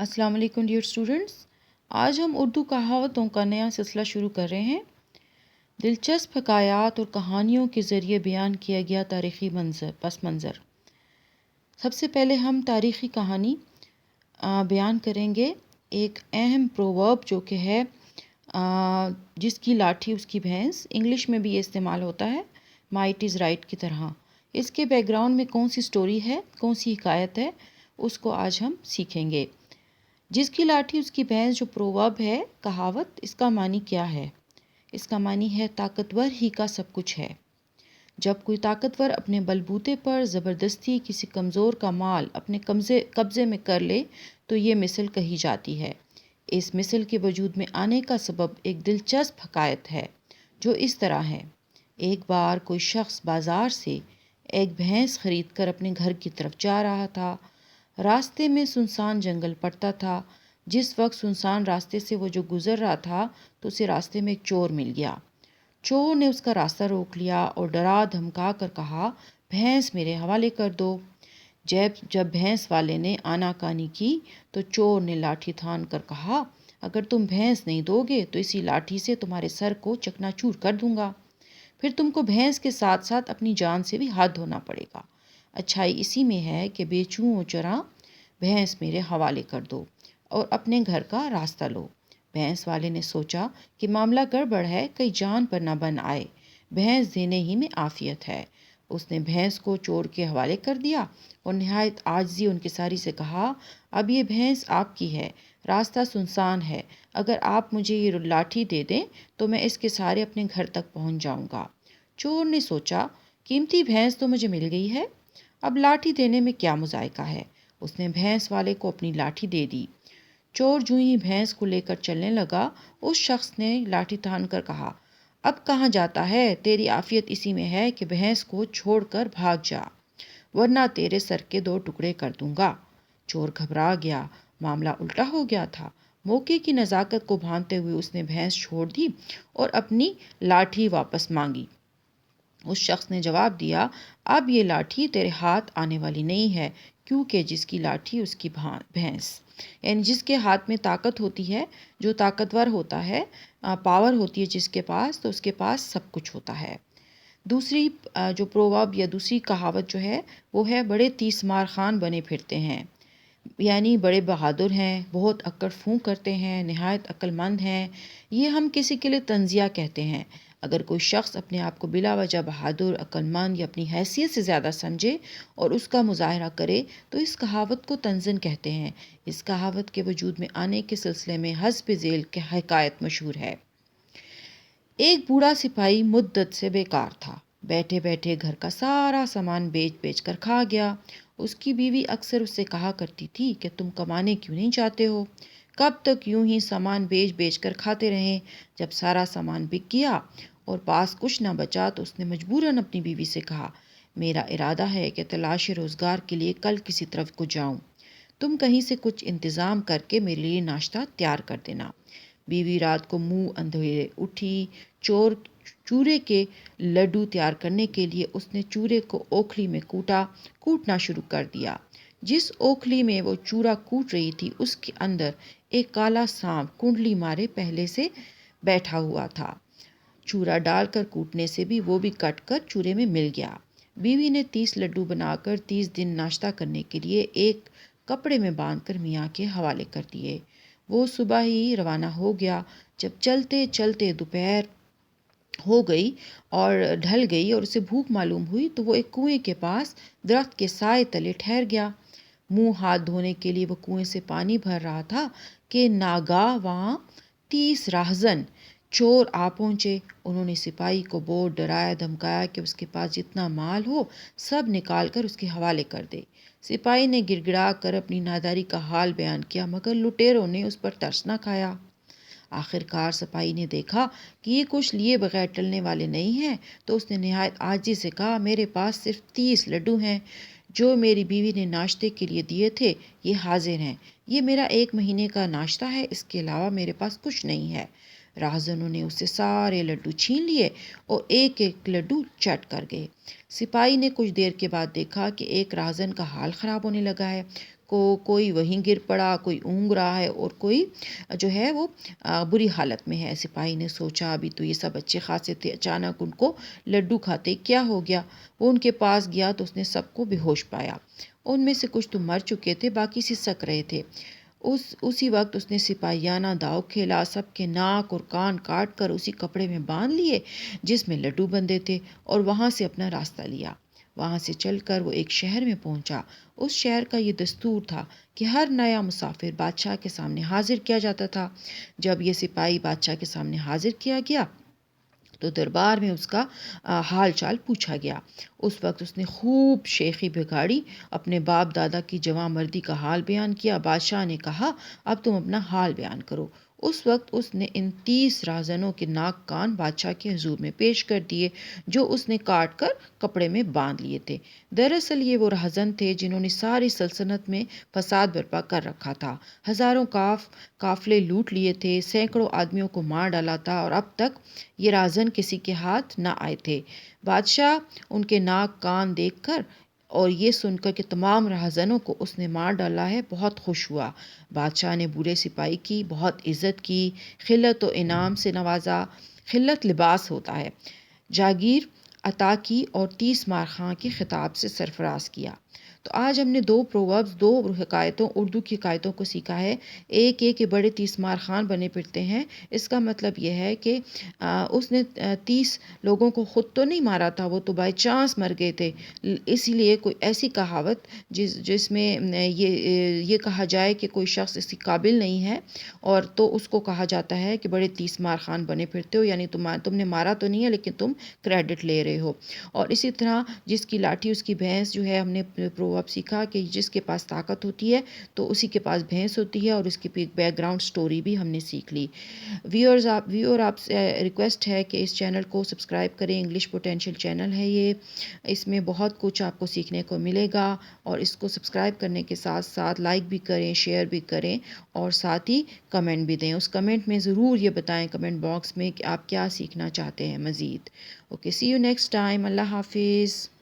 السلام علیکم dear students, آج ہم اردو کہاوتوں کا نیا سلسلہ شروع کر رہے ہیں۔ دلچسپ حکایات اور کہانیوں کے ذریعے بیان کیا گیا تاریخی پس منظر۔ سب سے پہلے ہم تاریخی کہانی بیان کریں گے، ایک اہم پروورب جو کہ ہے جس کی لاٹھی اس کی بھینس۔ انگلش میں بھی یہ استعمال ہوتا ہے، مائٹ از رائٹ کی طرح۔ اس کے بیک گراؤنڈ میں کون سی سٹوری ہے، کون سی حکایت ہے، اس کو آج ہم سیکھیں گے۔ جس کی لاٹھی اس کی بھینس جو پروورب ہے، کہاوت، اس کا معنی کیا ہے؟ اس کا معنی ہے طاقتور ہی کا سب کچھ ہے۔ جب کوئی طاقتور اپنے بلبوتے پر زبردستی کسی کمزور کا مال اپنے قبضے میں کر لے تو یہ مثل کہی جاتی ہے۔ اس مثل کے وجود میں آنے کا سبب ایک دلچسپ حکایت ہے جو اس طرح ہے۔ ایک بار کوئی شخص بازار سے ایک بھینس خرید کر اپنے گھر کی طرف جا رہا تھا۔ راستے میں سنسان جنگل پڑتا تھا۔ جس وقت سنسان راستے سے وہ جو گزر رہا تھا تو اسے راستے میں ایک چور مل گیا۔ چور نے اس کا راستہ روک لیا اور ڈرا دھمکا کر کہا، بھینس میرے حوالے کر دو۔ جب بھینس والے نے آناکانی کی تو چور نے لاٹھی تھان کر کہا، اگر تم بھینس نہیں دو گے تو اسی لاٹھی سے تمہارے سر کو چکنا چور کر دوں گا۔ پھر تم کو بھینس کے ساتھ ساتھ اپنی جان سے بھی ہاتھ دھونا پڑے گا۔ اچھائی اسی میں ہے کہ بیچوں و چراں بھینس میرے حوالے کر دو اور اپنے گھر کا راستہ لو۔ بھینس والے نے سوچا کہ معاملہ گڑبڑ ہے، کہیں جان پر نہ بن آئے، بھینس دینے ہی میں عافیت ہے۔ اس نے بھینس کو چور کے حوالے کر دیا اور نہایت عاجزی و انکساری سے کہا، اب یہ بھینس آپ کی ہے، راستہ سنسان ہے، اگر آپ مجھے یہ لاٹھی دے دیں تو میں اس کے سہارے اپنے گھر تک پہنچ جاؤں گا۔ چور نے سوچا، قیمتی بھینس تو مجھے مل گئی ہے، اب لاٹھی دینے میں کیا مذائقہ ہے۔ اس نے بھینس والے کو اپنی لاٹھی دے دی۔ چور جوں ہی بھینس کو لے کر چلنے لگا، اس شخص نے لاٹھی تھان کر کہا، اب کہاں جاتا ہے؟ تیری عافیت اسی میں ہے کہ بھینس کو چھوڑ کر بھاگ جا، ورنہ تیرے سر کے 2 ٹکڑے کر دوں گا۔ چور گھبرا گیا، معاملہ الٹا ہو گیا تھا۔ موقع کی نزاکت کو بھانتے ہوئے اس نے بھینس چھوڑ دی اور اپنی لاٹھی واپس مانگی۔ اس شخص نے جواب دیا، اب یہ لاٹھی تیرے ہاتھ آنے والی نہیں ہے، کیونکہ جس کی لاٹھی اس کی بھینس، یعنی جس کے ہاتھ میں طاقت ہوتی ہے، جو طاقتور ہوتا ہے، پاور ہوتی ہے جس کے پاس، تو اس کے پاس سب کچھ ہوتا ہے۔ دوسری جو پروورب یا دوسری کہاوت جو ہے وہ ہے، بڑے تیس مار خان بنے پھرتے ہیں، یعنی بڑے بہادر ہیں، بہت اکڑ پھونک کرتے ہیں، نہایت عقل مند ہیں۔ یہ ہم کسی کے لیے طنزیہ کہتے ہیں۔ اگر کوئی شخص اپنے آپ کو بلا وجہ بہادر، عقل مند یا اپنی حیثیت سے زیادہ سمجھے اور اس کا مظاہرہ کرے تو اس کہاوت کو طنزاً کہتے ہیں۔ اس کہاوت کے وجود میں آنے کے سلسلے میں حسب ذیل کی حکایت مشہور ہے۔ ایک بوڑھا سپاہی مدت سے بیکار تھا، بیٹھے بیٹھے گھر کا سارا سامان بیچ بیچ کر کھا گیا۔ اس کی بیوی اکثر اس سے کہا کرتی تھی کہ تم کمانے کیوں نہیں چاہتے ہو؟ کب تک یوں ہی سامان بیچ بیچ کر کھاتے رہیں؟ جب سارا سامان بک گیا اور پاس کچھ نہ بچا تو اس نے مجبوراً اپنی بیوی سے کہا، میرا ارادہ ہے کہ تلاش روزگار کے لیے کل کسی طرف کو جاؤں، تم کہیں سے کچھ انتظام کر کے میرے لیے ناشتہ تیار کر دینا۔ بیوی رات کو منہ اندھیرے اٹھی۔ چورے کے لڈو تیار کرنے کے لیے اس نے چورے کو اوکھلی میں کوٹنا شروع کر دیا۔ جس اوکھلی میں وہ چورا کوٹ رہی تھی اس کے اندر ایک کالا سانپ کنڈلی مارے پہلے سے بیٹھا ہوا تھا۔ چورا ڈال کر کوٹنے سے بھی وہ بھی کٹ کر چورے میں مل گیا۔ بیوی نے 30 لڈو بنا کر 30 دن ناشتہ کرنے کے لیے ایک کپڑے میں باندھ کر میاں کے حوالے کر دیے۔ وہ صبح ہی روانہ ہو گیا۔ جب چلتے چلتے دوپہر ہو گئی اور ڈھل گئی اور اسے بھوک معلوم ہوئی تو وہ ایک کنویں کے پاس درخت کے سائے تلے ٹھہر گیا۔ منہ ہاتھ دھونے کے لیے وہ کنویں سے پانی بھر رہا تھا کہ ناگاہ وہاں 30 راہزن چور آ پہنچے۔ انہوں نے سپاہی کو بہت ڈرایا دھمکایا کہ اس کے پاس جتنا مال ہو سب نکال کر اس کے حوالے کر دے۔ سپاہی نے گڑ گڑا کر اپنی ناداری کا حال بیان کیا، مگر لٹیروں نے اس پر ترس نہ کھایا۔ آخر کار سپاہی نے دیکھا کہ یہ کچھ لیے بغیر ٹلنے والے نہیں ہیں تو اس نے نہایت عاجزی سے کہا، میرے پاس صرف 30 لڈو ہیں جو میری بیوی نے ناشتے کے لیے دیے تھے، یہ حاضر ہیں، یہ میرا 1 مہینے کا ناشتہ ہے، اس کے علاوہ میرے پاس کچھ نہیں ہے۔ راہزنوں نے اس سے سارے لڈو چھین لیے اور ایک ایک لڈو چٹ کر گئے۔ سپاہی نے کچھ دیر کے بعد دیکھا کہ ایک راہزن کا حال خراب ہونے لگا ہے، کوئی وہیں گر پڑا، کوئی اونگ رہا ہے اور کوئی جو ہے وہ بری حالت میں ہے۔ سپاہی نے سوچا ابھی تو یہ سب اچھے خاصے تھے، اچانک ان کو لڈو کھاتے کیا ہو گیا؟ وہ ان کے پاس گیا تو اس نے سب کو بے ہوش پایا۔ ان میں سے کچھ تو مر چکے تھے، باقی سسک رہے تھے۔ اسی وقت اس نے سپاہیانہ داؤ کھیلا، سب کے ناک اور کان کاٹ کر اسی کپڑے میں باندھ لیے جس میں لڈو بندھے تھے، اور وہاں سے اپنا راستہ لیا۔ وہاں سے چل کر وہ ایک شہر میں پہنچا۔ اس شہر کا یہ دستور تھا کہ ہر نیا مسافر بادشاہ کے سامنے حاضر کیا جاتا تھا۔ جب یہ سپاہی بادشاہ کے سامنے حاضر کیا گیا تو دربار میں اس کا حال چال پوچھا گیا۔ اس وقت اس نے خوب شیخی بگاڑی، اپنے باپ دادا کی جوان مردی کا حال بیان کیا۔ بادشاہ نے کہا اب تم اپنا حال بیان کرو۔ اس وقت اس نے ان 30 راہزنوں کے ناک کان بادشاہ کے حضور میں پیش کر دیے جو اس نے کاٹ کر کپڑے میں باندھ لیے تھے۔ دراصل یہ وہ راہزن تھے جنہوں نے ساری سلطنت میں فساد برپا کر رکھا تھا، ہزاروں قافلے لوٹ لیے تھے، سینکڑوں آدمیوں کو مار ڈالا تھا، اور اب تک یہ راہزن کسی کے ہاتھ نہ آئے تھے۔ بادشاہ ان کے ناک کان دیکھ کر اور یہ سن کر کہ تمام راہزنوں کو اس نے مار ڈالا ہے بہت خوش ہوا۔ بادشاہ نے بوڑھے سپاہی کی بہت عزت کی، خلعت و انعام سے نوازا۔ خلعت لباس ہوتا ہے، جاگیر عطا کی اور 30 مارخواں کے خطاب سے سرفراز کیا۔ تو آج ہم نے 2 پرووربس، 2 حکایتوں، اردو کی حکایتوں کو سیکھا ہے۔ ایک یہ کہ بڑے 30 مارخوان بنے پھرتے ہیں، اس کا مطلب یہ ہے کہ اس نے 30 لوگوں کو خود تو نہیں مارا تھا، وہ تو بائی چانس مر گئے تھے۔ اسی لیے کوئی ایسی کہاوت جس میں یہ کہا جائے کہ کوئی شخص اس قابل نہیں ہے اور تو اس کو کہا جاتا ہے کہ بڑے 30 مارخوان بنے پھرتے ہو، یعنی تم نے مارا تو نہیں ہے لیکن تم کریڈٹ لے رہے ہو۔ اور اسی طرح جس کی لاٹھی اس کی بھینس، جو ہے ہم نے پروورب سیکھا کہ جس کے پاس طاقت ہوتی ہے تو اسی کے پاس بھینس ہوتی ہے، اور اس کی بیک گراؤنڈ سٹوری بھی ہم نے سیکھ لی۔ ویور آپ سے ریکویسٹ ہے کہ اس چینل کو سبسکرائب کریں، انگلش پوٹینشیل چینل ہے یہ، اس میں بہت کچھ آپ کو سیکھنے کو ملے گا، اور اس کو سبسکرائب کرنے کے ساتھ ساتھ لائک بھی کریں، شیئر بھی کریں، اور ساتھ ہی کمنٹ بھی دیں۔ اس کمنٹ میں ضرور یہ بتائیں کمنٹ باکس میں کہ آپ کیا سیکھنا چاہتے ہیں مزید۔ Okay, see you next time, اللہ حافظ۔